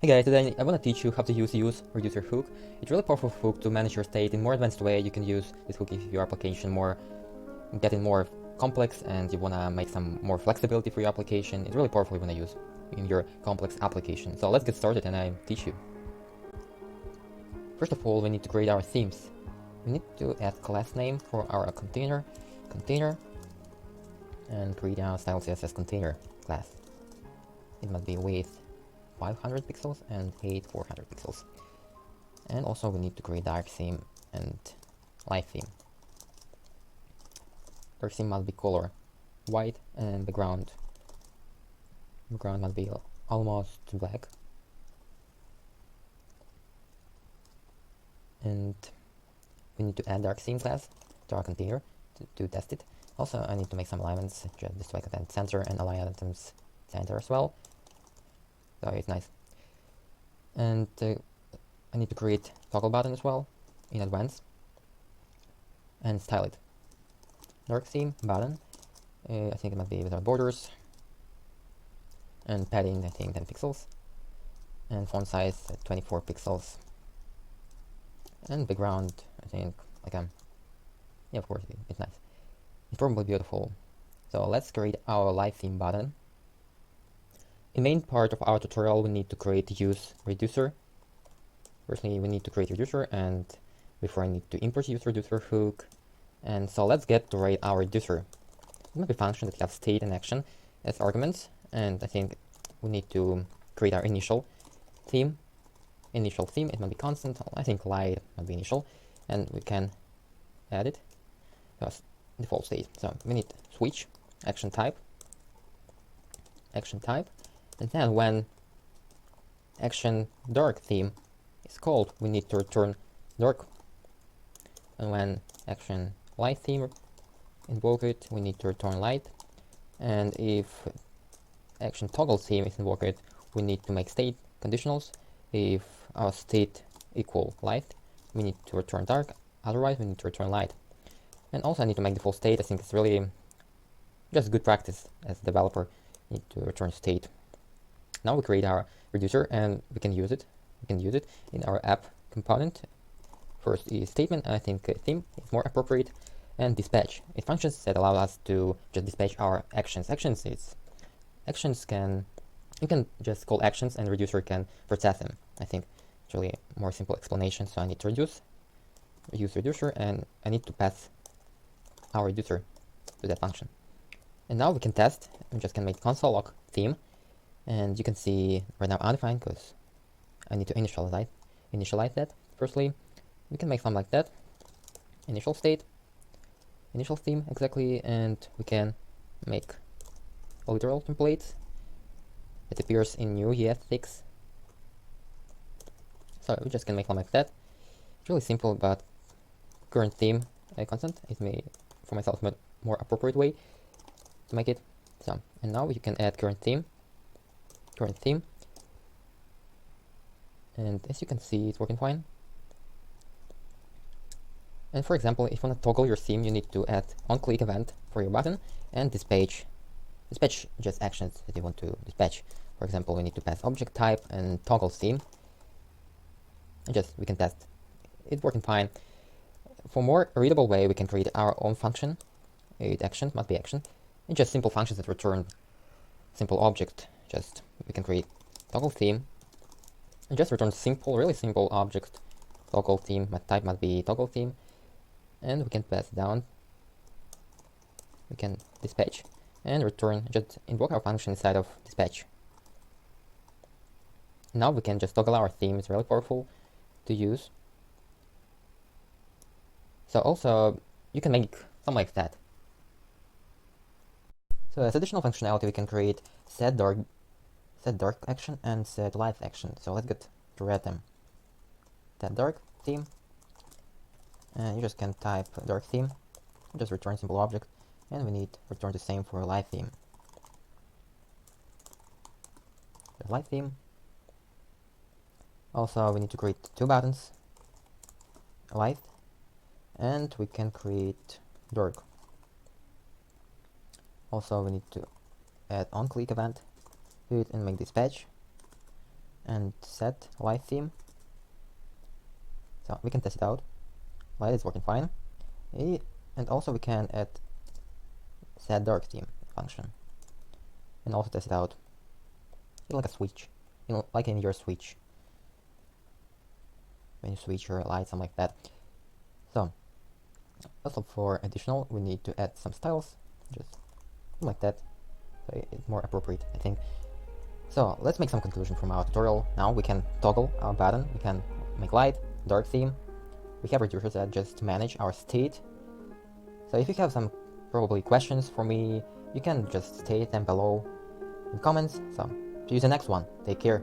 Hey guys, today I want to teach you how to use useReducer hook. It's a really powerful hook to manage your state in more advanced way. You can use this hook if your application getting more complex and you want to make some more flexibility for your application. It's really powerful you want to use in your complex application. So let's get started and I teach you. First of all, we need to create our themes. We need to add class name for our container, and create our style CSS container class. It must be width 500 pixels and height 400 pixels. And also we need to create dark theme and light theme. Dark theme must be color white and background must be almost black. And we need to add dark theme class to our container to test it. Also I need to make some alignments, just display content center and align items center as well. So it's nice. And I need to create toggle button as well in advance and style it. Dark theme button, I think it must be without borders, and padding I think 10 pixels, and font size 24 pixels, and background I think like yeah, of course it's nice. It's probably beautiful. So let's create our light theme button. In main part of our tutorial we need to create useReducer. Firstly we need to create reducer, and before I need to import useReducer hook. And so let's get to write our reducer. It might be a function that have state and action as arguments, and I think we need to create our initial theme. It might be constant, I think light might be initial, and we can add it as default state. So we need switch action type, and then when action dark theme is called, we need to return dark, and when action light theme invoke it, we need to return light, and if action toggle theme is invoked, we need to make state conditionals. If our state equal light, we need to return dark, otherwise we need to return light. And also I need to make default state. I think it's really just good practice as a developer. Need to return state. Now we create our reducer and we can use it. In our app component. First is statement, I think theme is more appropriate, and dispatch. It functions that allow us to just dispatch our actions. You can just call actions and reducer can process them. I think it's really more simple explanation. So I need to use reducer, and I need to pass our reducer to that function. And now we can test. We just can make console log theme, and you can see right now undefined because I need to initialize that. Firstly, we can make something like that. Initial state, initial theme exactly, and we can make a literal template that appears in new EF6. So we just can make something like that. It's really simple, but current theme constant is for myself a more appropriate way to make it. So, and now you can add current theme, and as you can see it's working fine. And for example, if you want to toggle your theme, you need to add on-click event for your button and dispatch just actions that you want to dispatch. For example, we need to pass object type and toggle theme, and we can test. It's working fine. For more readable way, we can create our own function. Must be action. It's just simple functions that return simple object. We can create toggle theme and just return really simple object. Toggle theme, type must be toggle theme, and we can pass down. We can dispatch and return, just invoke our function inside of dispatch. Now we can just toggle our theme. It's really powerful to use. So also you can make something like that. So as additional functionality, we can create set dark action and set light action. So let's get to read them. Set dark theme, and you just can type dark theme, just return simple object, and we need to return the same for light theme. The light theme. Also we need to create two buttons, light, and we can create dark. Also we need to add on-click event to it and make dispatch. and set light theme. So we can test it out. Light is working fine. And also we can add set dark theme function and also test it out. Like a switch, like in your switch. When you switch your light, something like that. So also for additional, we need to add some styles, just like that. So it's more appropriate, I think. So let's make some conclusion from our tutorial. Now we can toggle our button, we can make light, dark theme. We have reducer set just to manage our state. So if you have some probably questions for me, you can just state them below in comments. So see you in the next one. Take care.